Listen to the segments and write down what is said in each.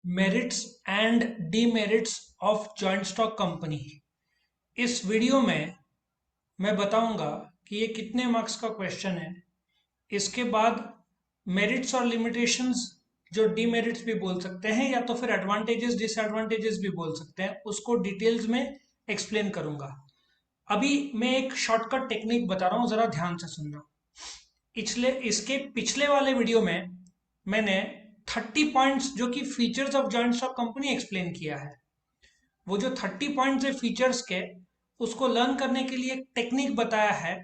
Merits and demerits of joint stock company. इस video में मैं बताऊंगा कि ये कितने मार्क्स का क्वेश्चन है। इसके बाद मेरिट्स और लिमिटेशंस, जो डीमेरिट्स भी बोल सकते हैं या तो फिर एडवांटेजेस डिसएडवांटेजेस भी बोल सकते हैं, उसको डिटेल्स में एक्सप्लेन करूंगा। अभी मैं एक शॉर्टकट टेक्निक बता रहा हूँ, जरा ध्यान से सुनना। इसके पिछले वाले वीडियो में मैंने 30 पॉइंट्स जो कि features of joint stock company explain किया है। वो जो 30 पॉइंट्स है फीचर्स के, उसको लर्न करने के लिए एक टेक्निक बताया है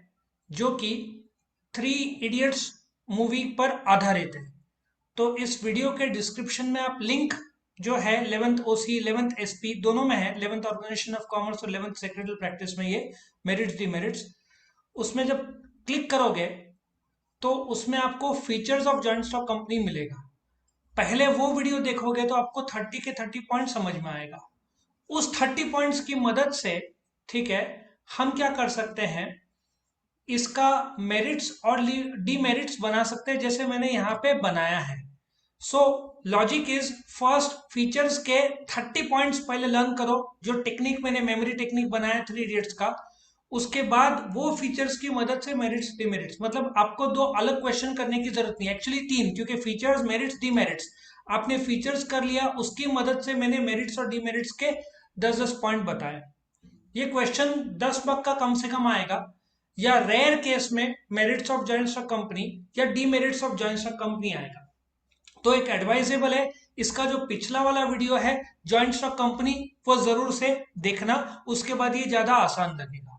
जो कि थ्री इडियट्स मूवी पर आधारित है। तो इस वीडियो के डिस्क्रिप्शन में आप लिंक जो है 11th ओसी 11th एसपी दोनों में है, 11th ऑर्गेनाइजेशन ऑफ कॉमर्स और 11th सेक्रेटरी प्रैक्टिस में, ये मेरिट्स डीमेरिट्स, उसमें जब क्लिक करोगे तो उसमें आपको features of joint stock company मिलेगा। पहले वो वीडियो देखोगे तो आपको 30 के 30 पॉइंट समझ में आएगा। उस 30 पॉइंट्स की मदद से, ठीक है, हम क्या कर सकते हैं, इसका मेरिट्स और डीमेरिट्स बना सकते हैं, जैसे मैंने यहाँ पे बनाया है। सो लॉजिक इज, फर्स्ट फीचर्स के 30 पॉइंट्स पहले लर्न करो, जो टेक्निक मैंने मेमोरी टेक्निक बनाया थ्री इडियट्स का। उसके बाद वो फीचर्स की मदद से मेरिट्स डीमेरिट्स, मतलब आपको दो अलग क्वेश्चन करने की जरूरत नहीं, एक्चुअली तीन, क्योंकि फीचर्स मेरिट्स डीमेरिट्स आपने फीचर्स कर लिया, उसकी मदद से मैंने मेरिट्स और डीमेरिट्स के 10-10 पॉइंट बताए। ये क्वेश्चन 10 मार्क का कम से कम आएगा, या रेयर केस में merits of joint stock company या demerits of joint stock company आएगा। तो एक एडवाइजेबल है, इसका जो पिछला वाला वीडियो है जॉइंट स्टॉक कंपनी, वो जरूर से देखना, उसके बाद ये ज्यादा आसान लगेगा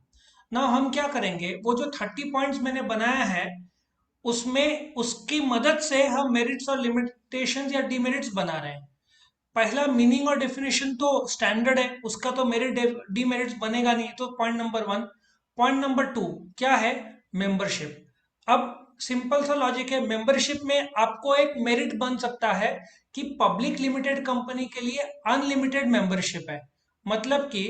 ना। हम क्या करेंगे, वो जो 30 पॉइंट्स मैंने बनाया है उसमें उसकी मदद से हम मेरिट्स और लिमिटेशंस या डीमेरिट्स बना रहे हैं। पहला मीनिंग और डेफिनेशन तो स्टैंडर्ड है, उसका तो मेरिट डीमेरिट्स बनेगा नहीं, तो point number one. Point number two क्या है, मेंबरशिप। अब सिंपल सा लॉजिक है, मेंबरशिप में आपको एक मेरिट बन सकता है कि पब्लिक लिमिटेड कंपनी के लिए अनलिमिटेड मेंबरशिप है। मतलब कि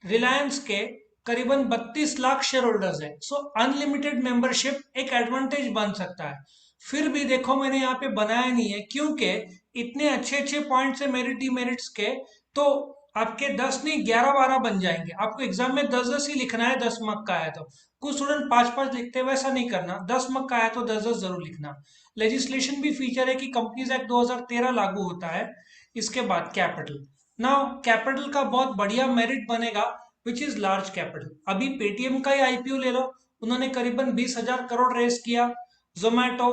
रिलायंस के करीबन 32 लाख शेयर होल्डर्स है, सो अनलिमिटेड मेंबरशिप एक एडवांटेज बन सकता है। फिर भी देखो मैंने यहाँ पे बनाया नहीं है, क्योंकि इतने अच्छे अच्छे पॉइंट्स है मेरिट डीमेरिट्स के, तो आपके 10 नहीं 11-12 बन जाएंगे। आपको एग्जाम में 10-10 ही लिखना है, 10 मार्क का है तो। कुछ स्टूडेंट 5-5 लिखते हैं, वैसा नहीं करना, 10 मार्क का है तो 10-10 जरूर लिखना। लेजिस्लेशन भी फीचर है कि कंपनीज एक्ट 2013 लागू होता है। इसके बाद कैपिटल, नाउ कैपिटल का बहुत बढ़िया मेरिट बनेगा, विच इज लार्ज कैपिटल। अभी पेटीएम का ही आईपीओ ले लो, उन्होंने करीबन 20,000 करोड़ रेस किया। जोमैटो,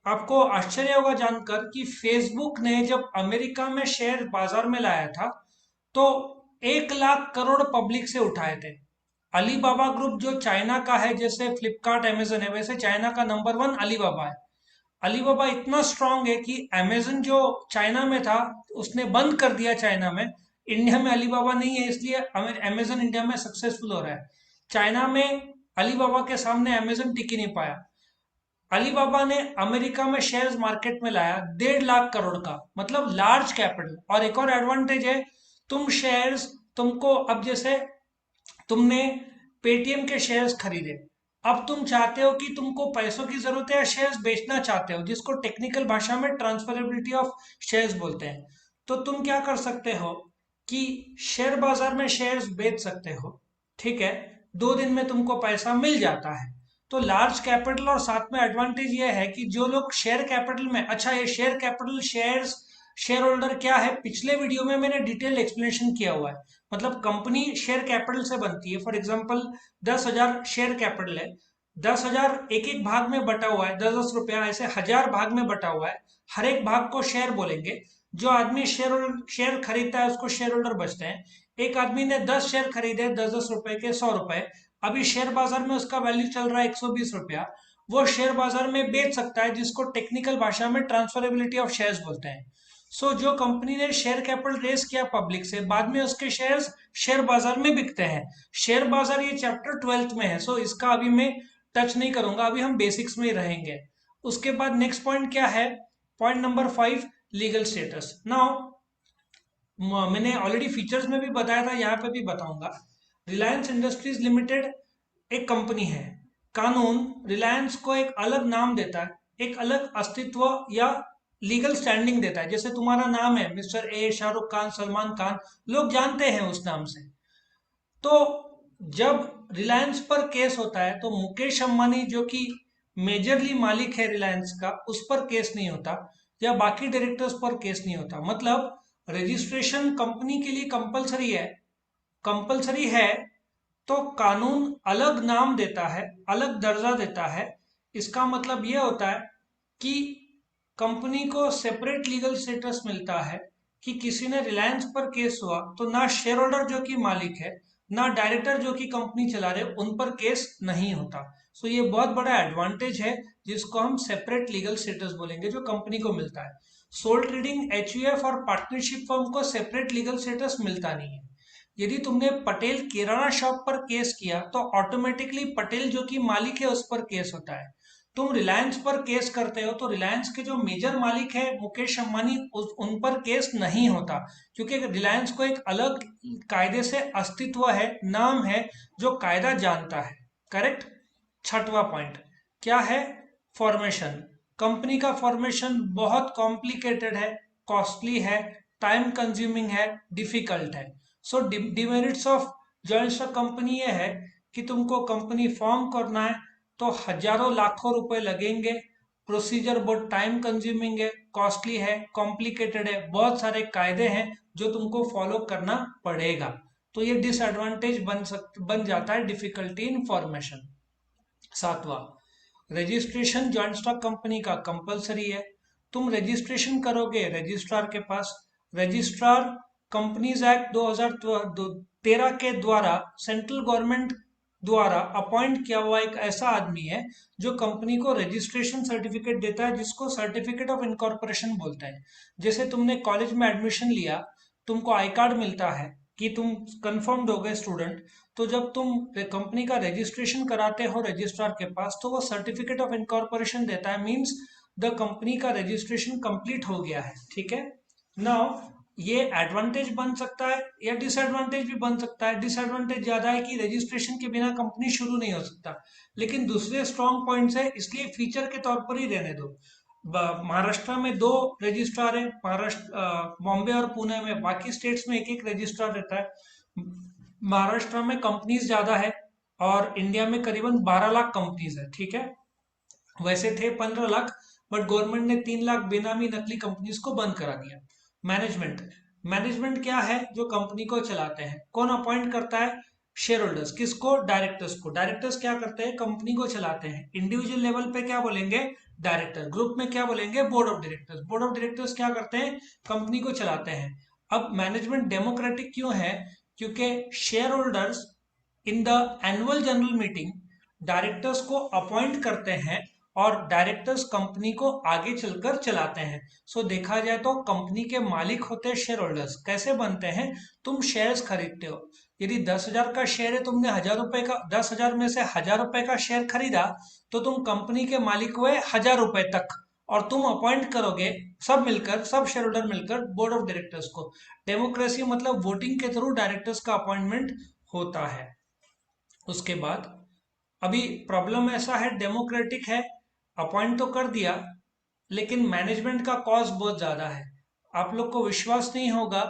आपको आश्चर्य होगा जानकर कि फेसबुक ने जब अमेरिका में शेयर बाजार में लाया था तो 1 लाख करोड़ पब्लिक से उठाए थे। अलीबाबा ग्रुप जो चाइना का है, जैसे फ्लिपकार्ट अमेजन है, वैसे चाइना का नंबर वन अलीबाबा है। अलीबाबा इतना स्ट्रांग है कि अमेजन जो चाइना में था उसने बंद कर दिया चाइना में। इंडिया में अलीबाबा नहीं है, इसलिए अमेजन इंडिया में सक्सेसफुल हो रहा है। चाइना में अलीबाबा के सामने अमेजन टिक ही नहीं पाया। अलीबाबा ने अमेरिका में शेयर्स मार्केट में लाया 1.5 लाख करोड़ का, मतलब लार्ज कैपिटल। और एक और एडवांटेज है, तुम शेयर्स, तुमको अब जैसे तुमने पेटीएम के शेयर्स खरीदे, अब तुम चाहते हो कि तुमको पैसों की जरूरत है या शेयर्स बेचना चाहते हो, जिसको टेक्निकल भाषा में ट्रांसफरेबिलिटी ऑफ शेयर्स बोलते हैं। तो तुम क्या कर सकते हो कि शेयर बाजार में शेयर्स बेच सकते हो, ठीक है, 2 दिन में तुमको पैसा मिल जाता है। तो लार्ज कैपिटल, और साथ में एडवांटेज ये है कि जो लोग शेयर कैपिटल में, अच्छा ये share capital, shares, share holder क्या है, पिछले वीडियो में मैंने डिटेल एक्सप्लेनेशन किया हुआ है। मतलब कंपनी शेयर कैपिटल से बनती है। फॉर एग्जांपल 10,000 शेयर कैपिटल है, 10,000 एक एक भाग में बटा हुआ है, 10-10 रुपया, ऐसे 1,000 भाग में बटा हुआ है। हर एक भाग को शेयर बोलेंगे। जो आदमी शेयर खरीदता है उसको शेयर होल्डर बचते हैं। एक आदमी ने 10 शेयर खरीदे 10-10 रुपए के, 100 रुपए, अभी शेयर बाजार में उसका वैल्यू चल रहा है 120 रुपया, वो शेयर बाजार में बेच सकता है, जिसको टेक्निकल भाषा में ट्रांसफरेबिलिटी ऑफ शेयर्स बोलते हैं। जो कंपनी ने शेयर कैपिटल रेस किया पब्लिक से, बाद में उसके शेयर्स शेयर बाजार में बिकते हैं। शेयर बाजार ये चैप्टर 12th में है, इसका अभी मैं टच नहीं करूंगा, अभी हम बेसिक्स में ही रहेंगे। उसके बाद नेक्स्ट पॉइंट क्या है, point number 5, legal status. Now मैंने ऑलरेडी फीचर्स में भी बताया था, यहाँ पे भी बताऊंगा। रिलायंस इंडस्ट्रीज लिमिटेड एक कंपनी है। कानून रिलायंस को एक अलग नाम देता है, एक अलग अस्तित्व या लीगल स्टैंडिंग देता है। जैसे तुम्हारा नाम है मिस्टर ए, शाहरुख खान, सलमान खान, लोग जानते हैं उस नाम से। तो जब रिलायंस पर केस होता है तो मुकेश अंबानी जो कि मेजरली मालिक है रिलायंस का, उस पर केस नहीं होता, या बाकी डायरेक्टर्स पर केस नहीं होता। मतलब रजिस्ट्रेशन कंपनी के लिए कंपलसरी है। कंपलसरी है तो कानून अलग नाम देता है, अलग दर्जा देता है। इसका मतलब यह होता है कि कंपनी को सेपरेट लीगल स्टेटस मिलता है कि किसी ने रिलायंस पर केस हुआ तो ना शेयर होल्डर जो कि मालिक है, ना डायरेक्टर जो कि कंपनी चला रहे, उन पर केस नहीं होता। सो ये बहुत बड़ा एडवांटेज है जिसको हम सेपरेट लीगल स्टेटस बोलेंगे, जो कंपनी को मिलता है। सोल ट्रेडिंग, एचयूएफ और पार्टनरशिप फर्म को सेपरेट लीगल स्टेटस मिलता नहीं है। यदि तुमने पटेल किराना शॉप पर केस किया तो ऑटोमेटिकली पटेल जो कि मालिक है उस पर केस होता है। तुम रिलायंस पर केस करते हो तो रिलायंस के जो मेजर मालिक है मुकेश अंबानी, उन पर केस नहीं होता, क्योंकि रिलायंस को एक अलग कायदे से अस्तित्व है, नाम है, जो कायदा जानता है। करेक्ट। छठवां पॉइंट क्या है? फॉर्मेशन। कंपनी का फॉर्मेशन बहुत कॉम्प्लिकेटेड है, कॉस्टली है, टाइम कंज्यूमिंग है, डिफिकल्ट है। So demerits of joint stock company ये है कि तुमको कंपनी फॉर्म करना है तो हजारों लाखों रुपए लगेंगे। प्रोसीजर बहुत टाइम कंज्यूमिंग है, कॉस्टली है, कॉम्प्लिकेटेड है, बहुत सारे कायदे हैं जो तुमको फॉलो करना पड़ेगा। तो ये डिसएडवांटेज बन जाता है डिफिकल्टी इन फॉर्मेशन। सातवां, रजिस्ट्रेशन जॉइंट स्टॉक कंपनी का कंपलसरी है। तुम रजिस्ट्रेशन करोगे रजिस्ट्रार के पास। रजिस्ट्रार कंपनीज एक्ट 2013 के द्वारा सेंट्रल गवर्नमेंट द्वारा अपॉइंट किया हुआ एक ऐसा आदमी है जो कंपनी को रजिस्ट्रेशन सर्टिफिकेट देता है, जिसको सर्टिफिकेट ऑफ इनकॉर्पोरेशन बोलते हैं। जैसे तुमने कॉलेज में एडमिशन लिया, तुमको आई कार्ड मिलता है कि तुम कंफर्म्ड हो गए स्टूडेंट। तो जब तुम कंपनी का रजिस्ट्रेशन कराते हो रजिस्ट्रार के पास तो वो सर्टिफिकेट ऑफ इनकॉर्पोरेशन देता है, मींस द कंपनी का रजिस्ट्रेशन कंप्लीट हो गया है। ठीक है। नाउ ये एडवांटेज बन सकता है या डिसएडवांटेज भी बन सकता है। डिसएडवांटेज ज्यादा है कि रजिस्ट्रेशन के बिना कंपनी शुरू नहीं हो सकता, लेकिन दूसरे स्ट्रॉन्ग पॉइंट्स है, इसलिए फीचर के तौर पर ही रहने दो। महाराष्ट्र में 2 रजिस्ट्रार है, महाराष्ट्र, बॉम्बे और पुणे में। बाकी स्टेट्स में एक एक रजिस्ट्रार रहता है। महाराष्ट्र में कंपनीज ज्यादा है और इंडिया में करीबन 12 लाख कंपनीज है। ठीक है। वैसे थे 15 लाख, बट गवर्नमेंट ने 3 लाख बेनामी नकली कंपनीज को बंद करा दिया। मैनेजमेंट। मैनेजमेंट क्या है? जो कंपनी को चलाते हैं। कौन अपॉइंट करता है? Share holders. किसको? डायरेक्टर्स को। डायरेक्टर्स क्या करते हैं? कंपनी को चलाते हैं। इंडिविजुअल लेवल पे क्या बोलेंगे? डायरेक्टर। ग्रुप में क्या बोलेंगे? Board of directors. Board of directors क्या करते हैं? कंपनी को चलाते हैं। अब मैनेजमेंट डेमोक्रेटिक क्यों है? क्योंकि share holders in the annual general meeting directors को अपॉइंट करते हैं और डायरेक्टर्स कंपनी को आगे चलकर चलाते हैं। सो देखा जाए तो कंपनी के मालिक होते हैं शेयर होल्डर्स। कैसे बनते हैं? तुम शेयर्स खरीदते हो। यदि 10,000 का शेयर है, तुमने 1,000 रुपए का, 10,000 में से 1,000 रुपए का शेयर खरीदा, तो तुम कंपनी के मालिक हुए 1,000 रुपए तक। और तुम अपॉइंट करोगे सब मिलकर, सब शेयर होल्डर मिलकर बोर्ड ऑफ डायरेक्टर्स को। डेमोक्रेसी मतलब वोटिंग के थ्रू डायरेक्टर्स का अपॉइंटमेंट होता है। उसके बाद अभी प्रॉब्लम ऐसा है, डेमोक्रेटिक है, अपॉइंट तो कर दिया, लेकिन मैनेजमेंट का कॉस्ट बहुत ज्यादा है। आप लोग को विश्वास नहीं होगा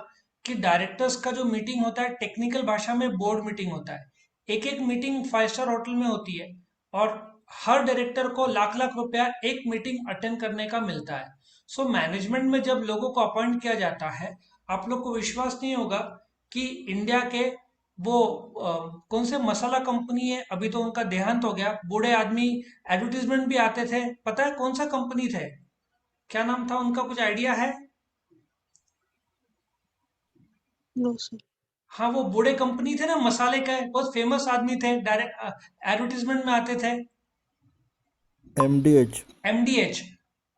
कि डायरेक्टर्स का जो मीटिंग होता है, टेक्निकल भाषा में बोर्ड मीटिंग होता है। एक एक मीटिंग 5 स्टार होटल में होती है और हर डायरेक्टर को लाख लाख रुपया एक मीटिंग अटेंड करने का मिलता है। सो मैनेजमेंट में जब लोगों को अपॉइंट किया जाता है, आप लोग को विश्वास नहीं होगा कि इंडिया के वो कौन से मसाला कंपनी है, अभी तो उनका देहांत हो गया, बूढ़े आदमी, एडवर्टीजमेंट भी आते थे, पता है कौन सा कंपनी थे? क्या नाम था उनका, कुछ आइडिया है? No sir. हाँ, वो बूढ़े कंपनी थे ना, मसाले का, बहुत फेमस आदमी थे, डायरेक्ट एडवर्टीजमेंट में आते थे। MDH। एमडीएच।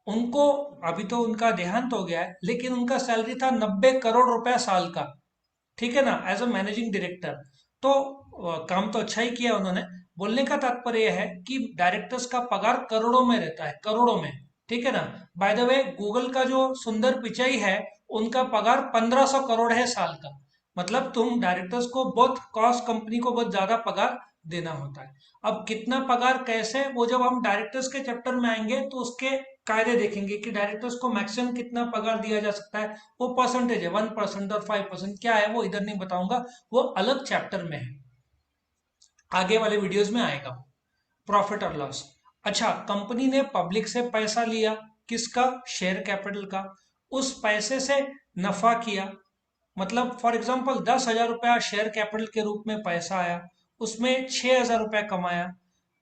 उनको, अभी तो उनका देहांत हो गया है, लेकिन उनका सैलरी था 90 करोड़ रुपया साल का। ठीक है ना, एज अ मैनेजिंग डायरेक्टर। तो काम तो अच्छा ही किया उन्होंने। बोलने का तात्पर्य यह है कि डायरेक्टर्स का पगार करोड़ों में रहता है, करोड़ों में। ठीक है ना। बाय द वे, गूगल का जो सुंदर पिचाई है, उनका पगार 1,500 करोड़ है साल का। मतलब तुम डायरेक्टर्स को बहुत कॉस्ट, कंपनी को बहुत ज्यादा पगार देना होता है। अब कितना पगार कैसे, वो जब हम डायरेक्टर्स के चैप्टर में आएंगे तो उसके कायदे देखेंगे कि डायरेक्टर्स को मैक्सिमम कितना पगार दिया जा सकता है। वो परसेंटेज है 1% और 5% क्या है वो इधर नहीं बताऊंगा, वो अलग चैप्टर में है, आगे वाले वीडियोस में आएगा। प्रॉफिट और लॉस। अच्छा, कंपनी ने पब्लिक से पैसा लिया, किसका? शेयर कैपिटल का। उस पैसे से नफा किया, मतलब फॉर एग्जाम्पल 10,000 रुपया शेयर कैपिटल के रूप में पैसा आया, उसमें 6,000 रुपया कमाया।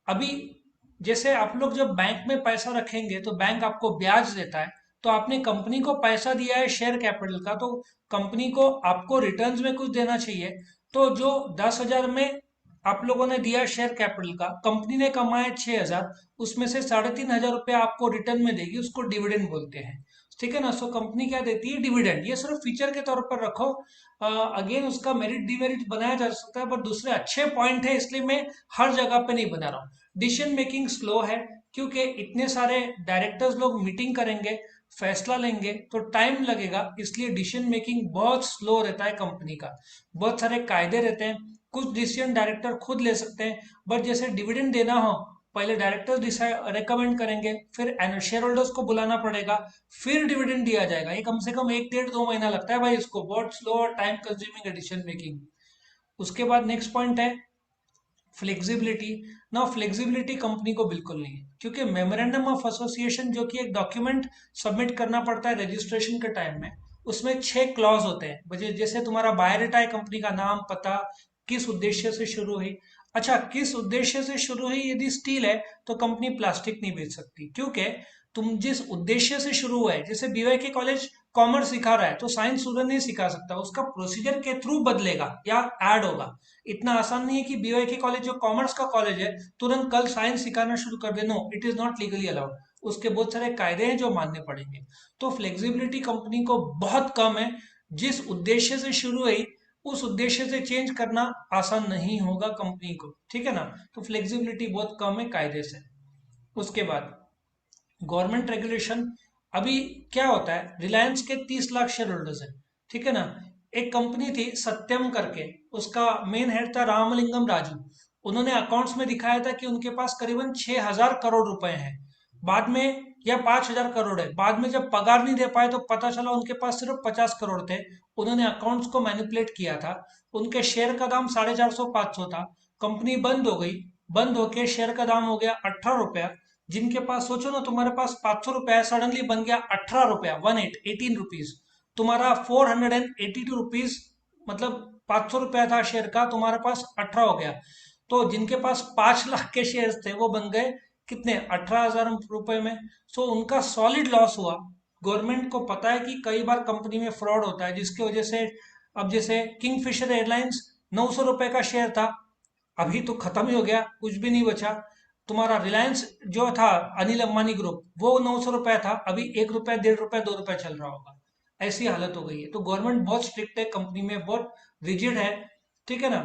अभी जैसे आप लोग जब बैंक में पैसा रखेंगे तो बैंक आपको ब्याज देता है, तो आपने कंपनी को पैसा दिया है शेयर कैपिटल का, तो कंपनी को आपको रिटर्न्स में कुछ देना चाहिए। तो जो 10,000 में आप लोगों ने दिया शेयर कैपिटल का, कंपनी ने कमाया 6,000, उसमें से 3,500 रुपया आपको रिटर्न में देगी, उसको डिविडेंड बोलते हैं। ठीक है ना? सो कंपनी क्या देती है? डिविडेंड। ये सिर्फ फीचर के तौर पर रखो, अगेन उसका मेरिट डिमेरिट बनाया जा सकता है, पर दूसरे अच्छे पॉइंट है इसलिए मैं हर जगह पे नहीं बना रहा हूँ। डिसीजन मेकिंग स्लो है, क्योंकि इतने सारे डायरेक्टर्स लोग मीटिंग करेंगे, फैसला लेंगे, तो टाइम लगेगा, इसलिए डिसीजन मेकिंग बहुत स्लो रहता है कंपनी का। बहुत सारे कायदे रहते हैं, कुछ डिसीजन डायरेक्टर खुद ले सकते हैं, बट जैसे डिविडेंड देना हो, पहले डायरेक्टर्स डिसाइड रेकमेंड करेंगे, फिर शेयर होल्डर्स को बुलाना पड़ेगा, फिर डिविडेंड दिया जाएगा। ये कम से कम 1 डेढ़ 2 महीना लगता है भाई इसको, बहुत स्लो और टाइम कंज्यूमिंग है डिसीजन मेकिंग। उसके बाद नेक्स्ट पॉइंट है फ्लेक्सिबिलिटी। ना, फ्लेक्सिबिलिटी कंपनी को बिल्कुल नहीं है, क्योंकि मेमोरेंडम ऑफ एसोसिएशन जो कि एक डॉक्यूमेंट सबमिट करना पड़ता है रजिस्ट्रेशन के टाइम में, उसमें 6 क्लॉज होते हैं। जैसे तुम्हारा बायोडेटा है, कंपनी का नाम, पता, किस उद्देश्य से शुरू हुई। अच्छा, किस उद्देश्य से शुरू हुई? यदि स्टील है तो कंपनी प्लास्टिक नहीं बेच सकती, क्योंकि तुम जिस उद्देश्य से शुरू हुआ है, जैसे बीवाईके कॉलेज कॉमर्स सिखा रहा है तो साइंस स्टूडेंट नहीं सिखा सकता, उसका प्रोसीजर के थ्रू बदलेगा या ऐड होगा। इतना आसान नहीं है कि बीवाईके कॉलेज जो कॉमर्स का कॉलेज है तुरंत कल साइंस सिखाना शुरू कर दे। No, it is not legally allowed. उसके बहुत सारे कायदे हैं जो मानने पड़ेंगे। तो फ्लेक्सिबिलिटी कंपनी को बहुत कम है। जिस उद्देश्य से शुरू हुई उस उद्देश्य से चेंज करना आसान नहीं होगा कंपनी को। ठीक है ना? तो फ्लेक्सिबिलिटी बहुत कम है कायदे से। उसके बाद गवर्नमेंट रेगुलेशन। अभी क्या होता है, रिलायंस के 30 लाख शेयर होल्डर्स है, ठीक है ना? एक कंपनी थी सत्यम करके, उसका मेन हेड था रामलिंगम राजू। उन्होंने अकाउंट्स में दिखाया था कि उनके पास करीबन 6,000 करोड़ रुपए हैं। बाद में, या 5,000 करोड़ है, बाद में जब पगार नहीं दे पाए तो पता चला उनके पास सिर्फ 50 करोड़ थे। उन्होंने अकाउंट्स को मैनिपुलेट किया था। उनके शेयर का दाम 450 500 था। कंपनी बंद हो गई। बंद होके शेयर का दाम हो गया 18 रुपया। जिनके पास, सोचो ना, तुम्हारे पास 500 रुपया है, सडनली बन गया 18 रुपया, 18 रुपीज। तुम्हारा 482 रुपीज, मतलब 500 रुपया था शेयर का, तुम्हारे पास 18 हो गया। तो जिनके पास 5 लाख के शेयर थे वो बन गए कितने? 18,000 रुपए में। सो उनका सॉलिड लॉस हुआ। गवर्नमेंट को पता है कि कई बार कंपनी में फ्रॉड होता है, जिसकी वजह से अब जैसे किंगफिशर एयरलाइंस 900 रुपए का शेयर था, अभी तो खत्म ही हो गया, कुछ भी नहीं बचा। तुम्हारा रिलायंस जो था, अनिल अंबानी ग्रुप, वो 900 रुपया था, अभी 1 रुपया, 1.5 रुपया, 2 रुपया चल रहा होगा। ऐसी हालत हो गई है। तो गवर्नमेंट बहुत स्ट्रिक्ट है, कंपनी में बहुत रिजिड है। ठीक है ना?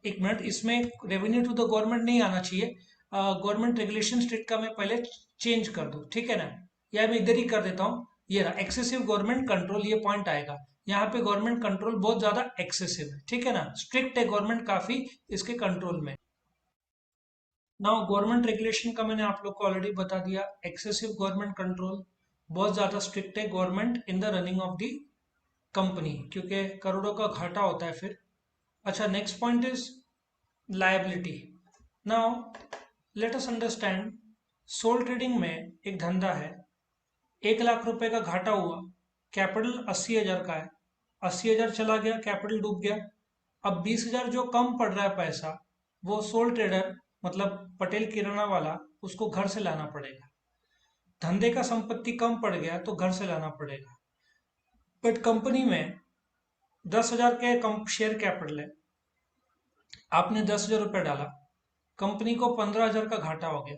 एक मिनट, इसमें रेवेन्यू टू द गवर्नमेंट नहीं आना चाहिए। गवर्नमेंट रेगुलेशन स्ट्रिक्ट का मैं पहले चेंज कर दूं, ठीक है ना? या मैं इधर ही कर देता हूँ। ये रहा एक्सेसिव गवर्नमेंट कंट्रोल, ये पॉइंट आएगा। यहाँ पे गवर्नमेंट कंट्रोल बहुत ज्यादा एक्सेसिव है, ठीक है ना? स्ट्रिक्ट है गवर्नमेंट काफी इसके कंट्रोल में। नाउ गवर्नमेंट रेगुलेशन का मैंने आप लोग को ऑलरेडी बता दिया। एक्सेसिव गवर्नमेंट कंट्रोल, बहुत ज्यादा स्ट्रिक्ट है government in the running of the company, क्योंकि करोड़ों का घाटा होता है फिर। अच्छा, next point is liability. Now let us understand, sole trading में एक धंधा है। 1 लाख रुपए का घाटा हुआ, कैपिटल 80,000 का है, 80,000 चला गया, कैपिटल डूब गया। अब 20,000 जो कम पड़ रहा है पैसा, वो सोल ट्रेडर, मतलब पटेल किराना वाला, उसको घर से लाना पड़ेगा। धंधे का संपत्ति कम पड़ गया तो घर से लाना पड़ेगा। बट कंपनी में 10,000 के कम शेयर कैपिटल है, आपने 10,000 रुपये डाला, कंपनी को 15,000 का घाटा हो गया।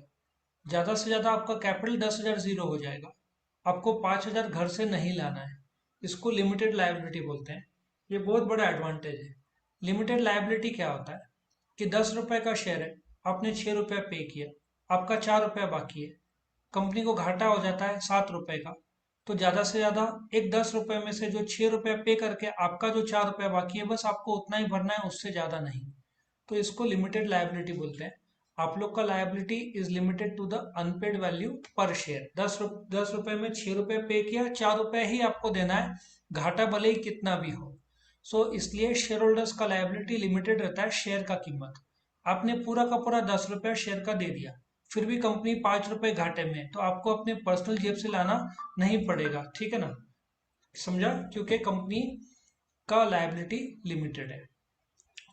ज्यादा से ज्यादा आपका कैपिटल 10,000 जीरो हो जाएगा। आपको 5,000 घर से नहीं लाना है। इसको लिमिटेड लायबिलिटी बोलते हैं। ये बहुत बड़ा एडवांटेज है। लिमिटेड लायबिलिटी क्या होता है कि 10 रुपए का शेयर है, आपने 6 रुपया पे किया, आपका 4 रुपया बाकी है, कंपनी को घाटा हो जाता है 7 रुपए का। तो ज्यादा से ज्यादा एक 10 रुपए में से जो 6 रुपया पे करके आपका जो 4 रुपया बाकी है, बस आपको उतना ही भरना है, उससे ज्यादा नहीं। तो इसको लिमिटेड लायबिलिटी बोलते हैं। आप लोग का liability is limited to the unpaid value पर शेयर। 10 रुपए में 6 रुपए पे किया, 4 रुपए ही आपको देना है, घाटा भले ही कितना भी हो। इसलिए शेयर होल्डर्स का लायबिलिटी लिमिटेड रहता है शेयर का कीमत। आपने पूरा का पूरा 10 रुपया शेयर का दे दिया, फिर भी कंपनी 5 रुपए घाटे में है, तो आपको अपने पर्सनल जेब से लाना नहीं पड़ेगा, ठीक है ना, समझा, क्योंकि कंपनी का लायबिलिटी लिमिटेड है।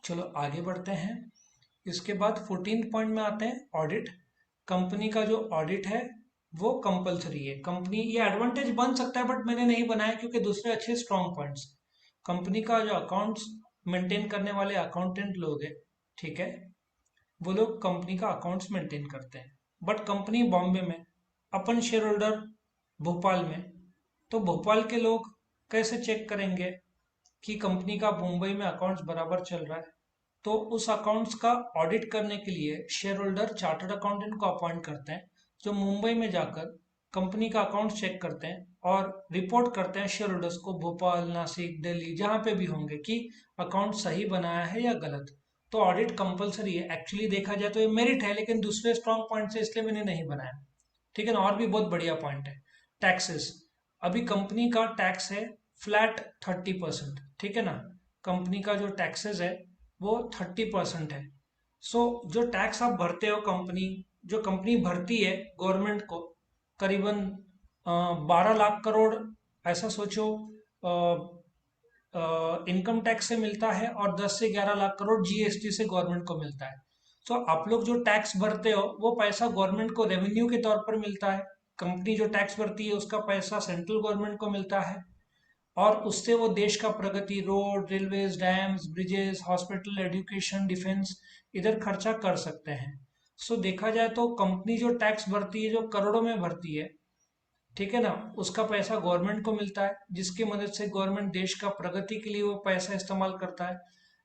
चलो आगे बढ़ते हैं। इसके बाद 14 पॉइंट में आते हैं ऑडिट। कंपनी का जो ऑडिट है वो कंपलसरी है। कंपनी, ये एडवांटेज बन सकता है बट मैंने नहीं बनाया क्योंकि दूसरे अच्छे स्ट्रॉन्ग पॉइंट्स। कंपनी का जो अकाउंट्स मेंटेन करने वाले अकाउंटेंट लोग हैं, ठीक है, वो लोग कंपनी का अकाउंट्स मेंटेन करते हैं। बट कंपनी बॉम्बे में, अपन शेयर होल्डर भोपाल में, तो भोपाल के लोग कैसे चेक करेंगे कि कंपनी का मुंबई में अकाउंट्स बराबर चल रहा है? तो उस अकाउंट्स का ऑडिट करने के लिए शेयर होल्डर चार्टर्ड अकाउंटेंट को अपॉइंट करते हैं, जो मुंबई में जाकर कंपनी का अकाउंट चेक करते हैं और रिपोर्ट करते हैं शेयर होल्डर्स को, भोपाल, नासिक, दिल्ली, जहां पे भी होंगे, कि अकाउंट सही बनाया है या गलत। तो ऑडिट कंपलसरी है। एक्चुअली देखा जाए तो ये मेरिट है, लेकिन दूसरे स्ट्रॉन्ग पॉइंट से इसलिए मैंने नहीं बनाया, ठीक है ना। और भी बहुत बढ़िया पॉइंट है। टैक्सेस, अभी कंपनी का टैक्स है फ्लैट 30%, ठीक है ना। कंपनी का जो टैक्सेस है वो 30% है। जो टैक्स आप भरते हो, कंपनी जो कंपनी भरती है गवर्नमेंट को, करीबन 12 लाख करोड़, ऐसा सोचो, इनकम टैक्स से मिलता है, और 10 से 11 लाख करोड़ जीएसटी से गवर्नमेंट को मिलता है। आप लोग जो टैक्स भरते हो वो पैसा गवर्नमेंट को रेवेन्यू के तौर पर मिलता है। कंपनी जो टैक्स भरती है उसका पैसा सेंट्रल गवर्नमेंट को मिलता है, और उससे वो देश का प्रगति, road, railways, dams, bridges, hospital, education, defence, इधर खर्चा कर सकते हैं। देखा जाए तो कंपनी जो टैक्स भरती है, जो करोड़ों में भरती है, ठीक है ना, उसका पैसा गवर्नमेंट को मिलता है, जिसकी मदद से गवर्नमेंट देश का प्रगति के लिए वो पैसा इस्तेमाल करता है।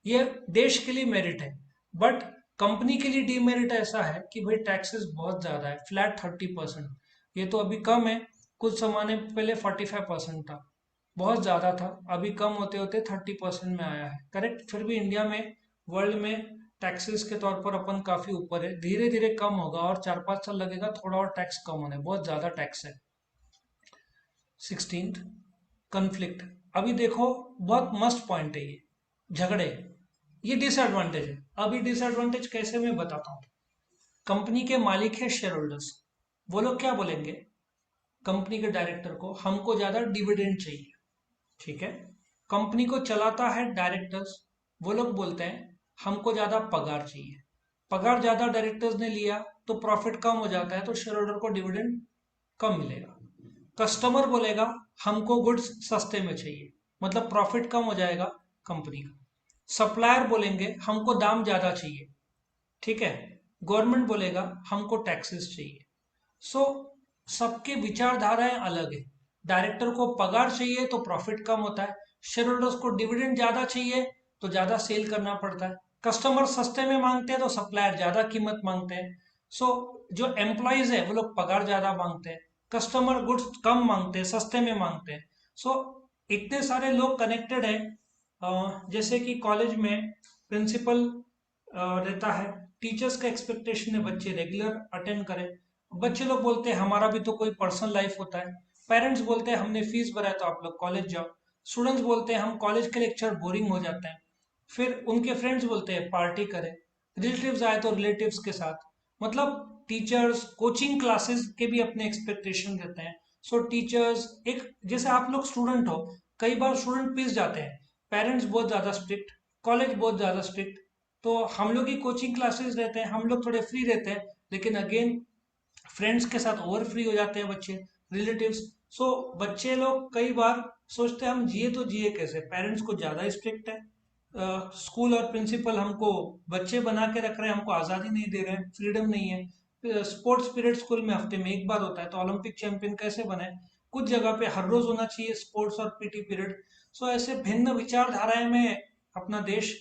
ये देश के लिए मेरिट है। बट कंपनी के लिए डीमेरिट ऐसा है कि भाई टैक्सेस बहुत ज्यादा है, फ्लैट 30%। ये तो अभी कम है, कुछ जमाने पहले 45% था, बहुत ज्यादा था। अभी कम होते होते 30% में आया है, करेक्ट। फिर भी इंडिया में, वर्ल्ड में टैक्सेस के तौर पर अपन काफी ऊपर है। धीरे धीरे कम होगा, और 4-5 साल लगेगा थोड़ा और टैक्स कम होने, बहुत ज्यादा टैक्स है। 16th, conflict. अभी देखो, बहुत मस्त पॉइंट है ये, झगड़े। ये डिसएडवांटेज है। अभी डिसएडवांटेज कैसे, मैं बताता हूँ। कंपनी के मालिक है शेयर होल्डर्स, वो लोग क्या बोलेंगे कंपनी के डायरेक्टर को, हमको ज्यादा डिविडेंड चाहिए, ठीक है। कंपनी को चलाता है डायरेक्टर्स, वो लोग बोलते हैं हमको ज्यादा पगार चाहिए। पगार ज्यादा डायरेक्टर्स ने लिया तो प्रॉफिट कम हो जाता है, तो शेयर होल्डर को डिविडेंड कम मिलेगा। कस्टमर बोलेगा हमको गुड्स सस्ते में चाहिए, मतलब प्रॉफिट कम हो जाएगा कंपनी का। सप्लायर बोलेंगे हमको दाम ज्यादा चाहिए, ठीक है। गवर्नमेंट बोलेगा हमको टैक्सेस चाहिए। सो सबके विचारधाराएं अलग है। डायरेक्टर को पगार चाहिए तो प्रॉफिट कम होता है, शेयर होल्डर्स को डिविडेंड ज्यादा चाहिए तो ज्यादा सेल करना पड़ता है, कस्टमर सस्ते में मांगते हैं तो सप्लायर ज्यादा कीमत मांगते हैं। जो एम्प्लॉयज है वो लोग पगार ज्यादा मांगते हैं, कस्टमर गुड्स कम मांगते हैं, सस्ते में मांगते हैं। इतने सारे लोग कनेक्टेड है। जैसे कि कॉलेज में प्रिंसिपल रहता है, टीचर्स का एक्सपेक्टेशन है बच्चे रेगुलर अटेंड करें। बच्चे लोग बोलते हैं हमारा भी तो कोई पर्सनल लाइफ होता है। पेरेंट्स बोलते हैं हमने फीस भरा है तो आप लोग कॉलेज जाओ। स्टूडेंट्स बोलते हैं हम कॉलेज के लेक्चर बोरिंग हो जाते हैं। फिर उनके फ्रेंड्स बोलते हैं पार्टी करें। रिलेटिव्स आए तो रिलेटिव्स के साथ, मतलब टीचर्स, कोचिंग क्लासेस के भी अपने एक्सपेक्टेशन रहते हैं। टीचर्स, एक जैसे आप लोग स्टूडेंट हो, कई बार स्टूडेंट पिस जाते हैं, पेरेंट्स बहुत ज़्यादा स्ट्रिक्ट, कॉलेज बहुत ज़्यादा स्ट्रिक्ट। तो हम लोग की कोचिंग क्लासेस रहते हैं, हम लोग थोड़े फ्री रहते हैं, लेकिन अगेन फ्रेंड्स के साथ ओवर फ्री हो जाते हैं बच्चे, रिलेटिव्स। बच्चे लोग कई बार सोचते हैं हम जिए तो जिए कैसे, पेरेंट्स को ज़्यादा स्ट्रिक्ट है, स्कूल और प्रिंसिपल हमको बच्चे बना के रख रहे हैं, हमको आज़ादी नहीं दे रहे हैं, फ्रीडम नहीं है। स्पोर्ट्स पीरियड स्कूल में हफ्ते में एक बार होता है, तो ओलंपिक चैंपियन कैसे बने? कुछ जगह पे हर रोज होना चाहिए स्पोर्ट्स और पीटी पीरियड। ऐसे भिन्न विचारधाराएं में अपना देश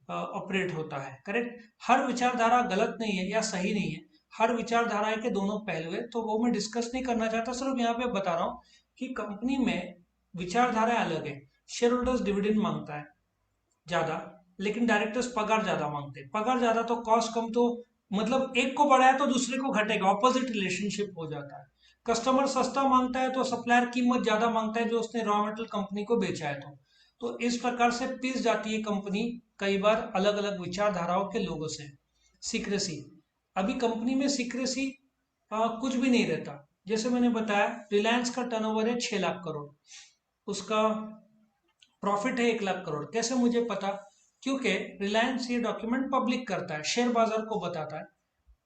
ऑपरेट होता है, करेक्ट। हर विचारधारा गलत नहीं है या सही नहीं है, हर विचारधारा के दोनों पहलू है, तो वो मैं डिस्कस नहीं करना चाहता, सिर्फ यहाँ पे बता रहा हूँ कि कंपनी में विचारधारा अलग है। शेयर होल्डर्स डिविडेंड मांगता है ज्यादा, लेकिन डायरेक्टर्स पगार ज्यादा मांगते हैं। पगार ज्यादा तो कॉस्ट कम, तो मतलब एक को बढ़ाया तो दूसरे को घटेगा, ऑपोजिट रिलेशनशिप हो जाता है। कस्टमर सस्ता मांगता है तो सप्लायर कीमत ज्यादा मांगता है जो उसने रॉ मटेरियल कंपनी को बेचा है। तो इस प्रकार से पिस जाती है कंपनी कई बार अलग अलग विचारधाराओं के लोगों से। सीक्रेसी, अभी कंपनी में सीक्रेसी कुछ भी नहीं रहता। जैसे मैंने बताया रिलायंस का टर्नओवर है 6 लाख करोड़, उसका प्रॉफिट है 1 लाख करोड़। कैसे मुझे पता? क्योंकि रिलायंस ये डॉक्यूमेंट पब्लिक करता है, शेयर बाजार को बताता है,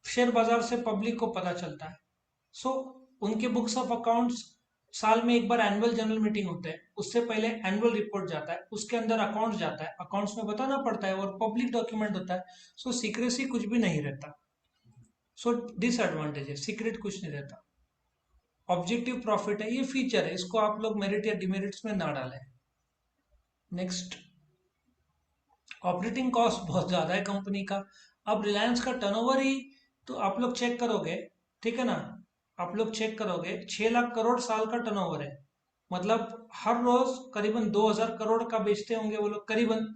शेयर बाजार से पब्लिक को पता चलता है। सो उनके बुक्स ऑफ अकाउंट्स, साल में एक बार एनुअल जनरल मीटिंग होता है, उससे पहले एनुअल रिपोर्ट जाता है, उसके अंदर अकाउंट्स जाता है, अकाउंट्स में बताना पड़ता है और पब्लिक डॉक्यूमेंट होता है। सो सीक्रेसी कुछ भी नहीं रहता। सो डिसएडवांटेज है, सीक्रेट कुछ नहीं रहता। ऑब्जेक्टिव प्रॉफिट है, ये फीचर है, इसको आप लोग मेरिट या डिमेरिट्स में ना डालें। नेक्स्ट, ऑपरेटिंग कॉस्ट बहुत ज़्यादा है कंपनी का। अब रिलायंस का टर्नओवर ही तो आप लोग चेक करोगे, ठीक है ना, आप लोग चेक करोगे 6 लाख करोड़ साल का टर्नओवर है। मतलब हर रोज करीबन 2000 करोड़ का बेचते होंगे वो लोग, करीबन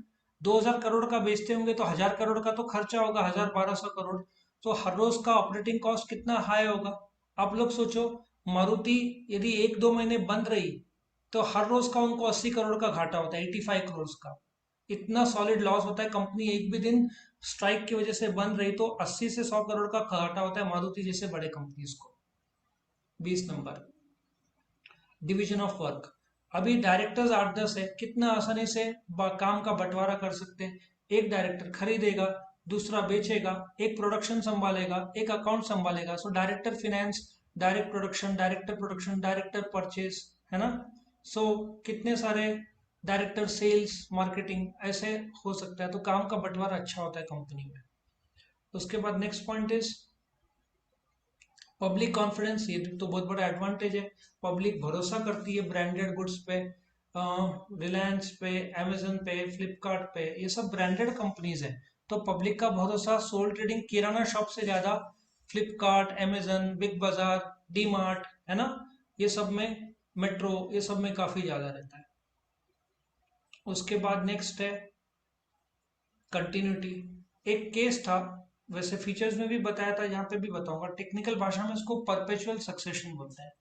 2000 करोड़ का बेचते होंगे तो 1000 करोड़ का तो खर्चा होगा, 1200 करोड़। तो हर रोज का ऑपरेटिंग कॉस्ट कितना हाई होगा? आप लोग सोचो, मारुति यदि 1-2 महीने बंद रही तो हर रोज का उनको 80 करोड़ का घाटा होता है, 85 करोड़ का। इतना सॉलिड लॉस होता है। कंपनी एक भी दिन स्ट्राइक की वजह से बंद रही तो 80 से 100 करोड़ का घाटा होता है मारुति जैसे बड़े कंपनीज को। 20 नंबर, डिवीजन ऑफ वर्क। अभी डायरेक्टर्स 8-10 है, कितना आसानी से काम का बंटवारा कर सकते हैं। एक डायरेक्टर खरीदेगा, दूसरा बेचेगा, एक प्रोडक्शन संभालेगा, एक अकाउंट संभालेगा। So director finance, director production, director purchase, है ना। सो कितने सारे डायरेक्टर सेल्स मार्केटिंग ऐसे हो सकता है। तो काम का बंटवारा अच्छा होता है कंपनी में। उसके बाद next point is public confidence. ये तो बहुत बड़ा एडवांटेज है। पब्लिक भरोसा करती है ब्रांडेड गुड्स पे, रिलायंस पे, अमेजन पे, फ्लिपकार्ट पे, ये सब ब्रांडेड कंपनीज है। तो पब्लिक का भरोसा सोल ट्रेडिंग किराना शॉप से ज्यादा फ्लिपकार्ट, अमेजन, बिग बाजार, डी मार्ट, है ना, ये सब में, मेट्रो, ये सब में काफी ज्यादा रहता है। उसके बाद नेक्स्ट है कंटिन्यूटी। एक केस था, वैसे फीचर्स में भी बताया था, यहाँ पे भी बताऊंगा। टेक्निकल भाषा में इसको परपेचुअल सक्सेशन बोलते हैं।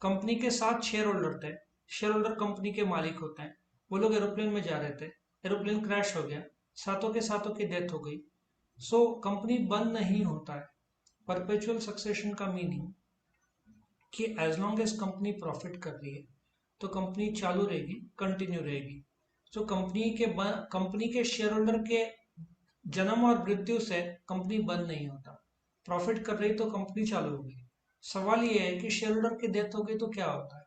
कंपनी के 7 शेयर होल्डर थे, शेयर होल्डर कंपनी के मालिक होते हैं। वो लोग एरोप्लेन में जा रहे थे, एरोप्लेन क्रैश हो गया, सातों के सातों की डेथ हो गई। सो कंपनी बंद नहीं होता है। परपेचुअल सक्सेशन का मीनिंग कि as long as company profit कर रही है तो कंपनी चालू रहेगी, कंटिन्यू रहेगी। तो कंपनी के शेयर होल्डर के जन्म और मृत्यु से कंपनी बंद नहीं होता। प्रॉफिट कर रही तो कंपनी चालू होगी। सवाल ये है कि शेयर होल्डर की डेथ हो गई तो क्या होता है?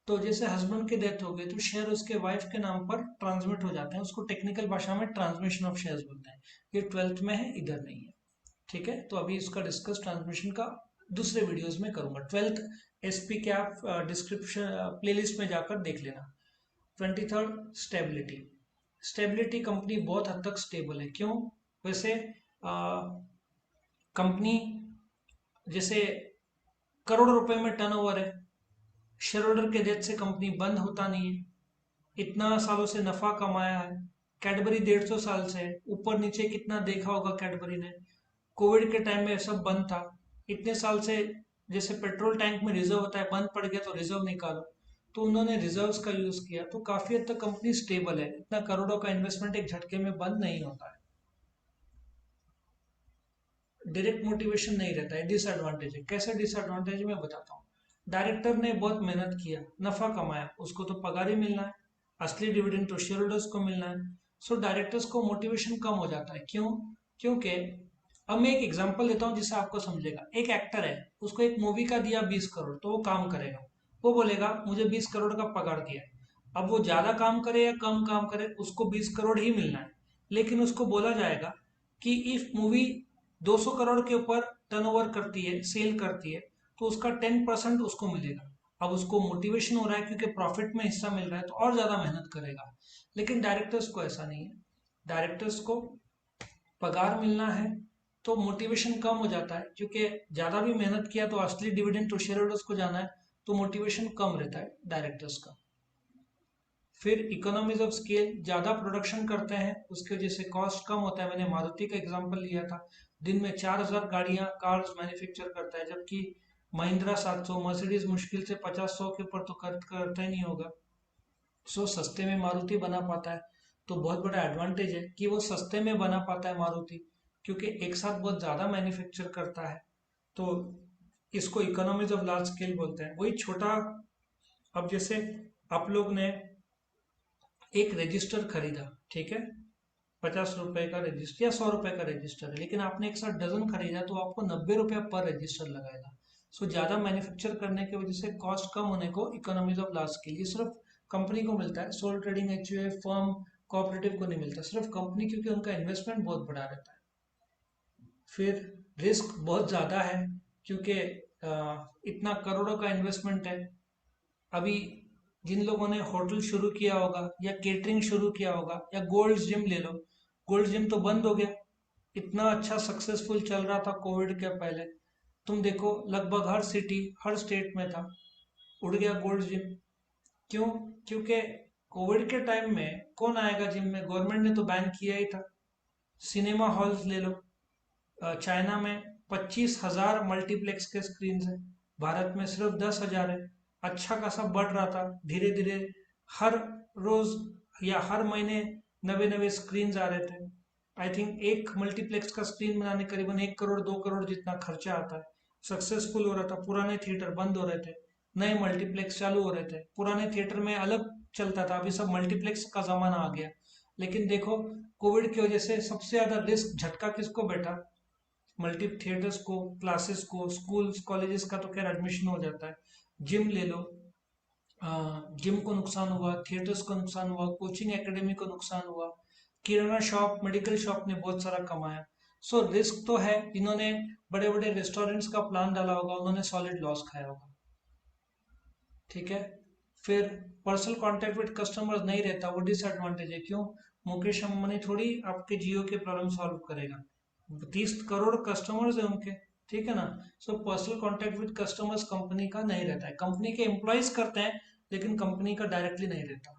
तो जैसे हस्बैंड की डेथ हो गई तो शेयर उसके वाइफ के नाम पर ट्रांसमिट हो जाते हैं, उसको टेक्निकल भाषा में ट्रांसमिशन ऑफ शेयर्स बोलते हैं। ये 12th में है, इधर नहीं है। ठीक है, तो अभी इसका डिस्कस ट्रांसमिशन का दूसरे वीडियोस में करूंगा। 12th एसपी के आप डिस्क्रिप्शन प्लेलिस्ट में जाकर देख लेना। 23rd, stability. स्टेबिलिटी, कंपनी बहुत हद तक स्टेबल है। क्यों? वैसे कंपनी जैसे करोड़ों रुपए में टर्नओवर है, शेयर होल्डर के डेथ से कंपनी बंद होता नहीं है, इतना सालों से नफा कमाया है। कैडबरी 150 साल से है, ऊपर नीचे कितना देखा होगा कैडबरी ने। कोविड के टाइम में सब बंद था, इतने साल से। जैसे पेट्रोल टैंक में रिजर्व होता है, बंद पड़ गया तो रिजर्व निकालो, तो उन्होंने रिजर्व्स का यूज किया। तो काफी हद तक कंपनी स्टेबल है, इतना करोड़ों का इन्वेस्टमेंट एक झटके में बंद नहीं होता है। डायरेक्ट मोटिवेशन नहीं रहता है, डिसएडवांटेज है। कैसे डिसएडवांटेज है मैं बताता हूँ। डायरेक्टर ने बहुत मेहनत किया, नफा कमाया, उसको तो पगार ही मिलना है, असली डिविडेंड तो शेयर होल्डर्स को मिलना है। सो डायरेक्टर्स को मोटिवेशन कम हो जाता है। क्यों? क्योंकि अब मैं एक एग्जांपल देता हूँ जिससे आपको समझेगा। एक एक्टर है, उसको एक मूवी का दिया 20 करोड़ तो वो काम करेगा, वो बोलेगा मुझे 20 करोड़ का पगार दिया है। अब वो ज्यादा काम करे या कम काम करे उसको 20 करोड़ ही मिलना है। लेकिन उसको बोला जाएगा कि इफ मूवी 200 करोड़ के ऊपर टर्नओवर करती है, सेल करती है, तो उसका 10% उसको मिलेगा। अब उसको मोटिवेशन हो रहा है क्योंकि प्रॉफिट में हिस्सा मिल रहा है तो और ज्यादा मेहनत करेगा। लेकिन डायरेक्टर्स को ऐसा नहीं है, डायरेक्टर्स को पगार मिलना है तो मोटिवेशन कम हो जाता है, क्योंकि ज्यादा भी मेहनत किया तो असली डिविडेंड तो शेयर होल्डर्स को जाना है, तो मोटिवेशन कम रहता है डायरेक्टर्स का। फिर इकोनॉमीज ऑफ स्केल, ज्यादा प्रोडक्शन करते हैं उसकी वजह से कॉस्ट कम होता है। मैंने मारुति का एग्जांपल लिया था, दिन में 4000 गाड़ियां कार्स मैन्युफैक्चर करता है, जबकि महिंद्रा 700, मर्सिडीज मुश्किल से 50-100 के ऊपर तो करता ही नहीं होगा। सो सस्ते में मारुति बना पाता है, तो बहुत बड़ा एडवांटेज है कि वो सस्ते में बना पाता है मारुति, क्योंकि एक साथ बहुत ज़्यादा मैन्युफैक्चर करता है। तो इसको इकोनॉमीज ऑफ लार्ज स्केल बोलते हैं। वही छोटा, अब जैसे आप लोग ने एक रजिस्टर खरीदा, ठीक है, 50 रुपए का रजिस्टर या 100 रुपए का रजिस्टर है, लेकिन आपने एक साथ डजन खरीदा तो आपको 90 रुपया पर रजिस्टर लगाएगा। सो ज्यादा मैन्युफैक्चर करने की वजह से कॉस्ट कम होने को इकोनॉमीज ऑफ लार्ज स्केल, ये सिर्फ कंपनी को मिलता है, sole trading, HUF, firm, cooperative को नहीं मिलता, सिर्फ कंपनी, क्योंकि उनका इन्वेस्टमेंट बहुत बड़ा रहता है। फिर रिस्क बहुत ज़्यादा है, क्योंकि इतना करोड़ों का इन्वेस्टमेंट है। अभी जिन लोगों ने होटल शुरू किया होगा या केटरिंग शुरू किया होगा या गोल्ड जिम ले लो, गोल्ड जिम तो बंद हो गया, इतना अच्छा सक्सेसफुल चल रहा था कोविड के पहले। तुम देखो लगभग हर सिटी, हर स्टेट में था, उड़ गया गोल्ड जिम। क्यों? क्योंकि कोविड के टाइम में कौन आएगा जिम में, गवर्नमेंट ने तो बैन किया ही था। सिनेमा हॉल्स ले लो, चाइना में 25,000 मल्टीप्लेक्स के स्क्रीन है, भारत में सिर्फ 10,000 है। अच्छा खासा बढ़ रहा था धीरे धीरे, हर रोज या हर महीने नवे नवे स्क्रीन आ रहे थे। आई थिंक एक मल्टीप्लेक्स का स्क्रीन बनाने करीबन 1 करोड़ 2 करोड़ जितना खर्चा आता है। सक्सेसफुल हो रहा था, पुराने थिएटर बंद हो रहे थे, नए मल्टीप्लेक्स चालू हो रहे थे, पुराने थिएटर में अलग चलता था, अभी सब मल्टीप्लेक्स का जमाना आ गया। लेकिन देखो कोविड की वजह से सबसे ज्यादा रिस्क झटका किसको बैठा, मल्टी थिएटर्स को, क्लासेस को, स्कूल्स कॉलेजेस का तो खैर एडमिशन हो जाता है। जिम ले लो, जिम को नुकसान हुआ, थिएटर्स को नुकसान हुआ, कोचिंग एकेडमी को नुकसान हुआ, किराना शॉप, मेडिकल शॉप ने बहुत सारा कमाया। सो रिस्क तो है, जिन्होंने बड़े बड़े रेस्टोरेंट्स का प्लान डाला होगा उन्होंने सॉलिड लॉस खाया होगा, ठीक है। फिर पर्सनल कांटेक्ट विद कस्टमर्स नहीं रहता, वो डिसएडवांटेज है। क्यों? मुकेश अंबानी थोड़ी आपके जियो के प्रॉब्लम सॉल्व करेगा, 30 करोड़ कस्टमर्स है उनके, ठीक है ना। So personal contact with customers company का नहीं रहता है, कंपनी के एम्प्लॉयज करते हैं, लेकिन कंपनी का डायरेक्टली नहीं रहता।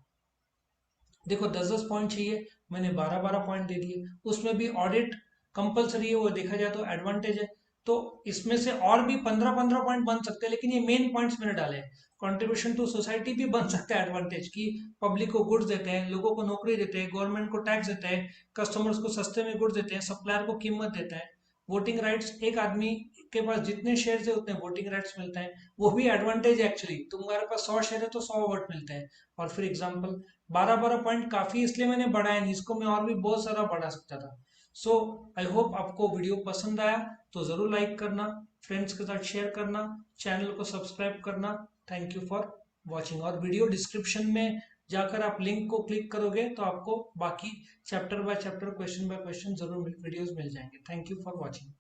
देखो 10-10 पॉइंट चाहिए, मैंने 12-12 पॉइंट दे दिए, उसमें भी ऑडिट कंपलसरी है, वो देखा जाए तो एडवांटेज है। तो इसमें से और भी 15-15 पॉइंट बन सकते हैं, लेकिन ये मेन पॉइंट्स मैंने डाले हैं। कंट्रीब्यूशन टू सोसाइटी भी बन सकता है एडवांटेज, की पब्लिक को गुड्स देते हैं, लोगों को नौकरी देते हैं, गवर्नमेंट को टैक्स देते हैं, कस्टमर्स को सस्ते में गुड्स देते हैं, सप्लायर को कीमत देते हैं। वोटिंग राइट्स, एक आदमी के पास जितने शेयर है उतने वोटिंग राइट्स मिलते हैं, वो भी एडवांटेज है एक्चुअली। तुम्हारे पास 100 शेयर है तो 100 वोट मिलते हैं। और फिर एग्जाम्पल 12-12 पॉइंट काफी इसलिए मैंने बढ़ाया नहीं, इसको मैं और भी बहुत सारा बढ़ा सकता था। सो आई होप आपको वीडियो पसंद आया, तो जरूर लाइक करना, फ्रेंड्स के साथ शेयर करना, चैनल को सब्सक्राइब करना। Thank you for watching. और वीडियो डिस्क्रिप्शन में जाकर आप लिंक को क्लिक करोगे तो आपको बाकी chapter by chapter, question by question जरूर वीडियोस मिल जाएंगे। Thank you for watching.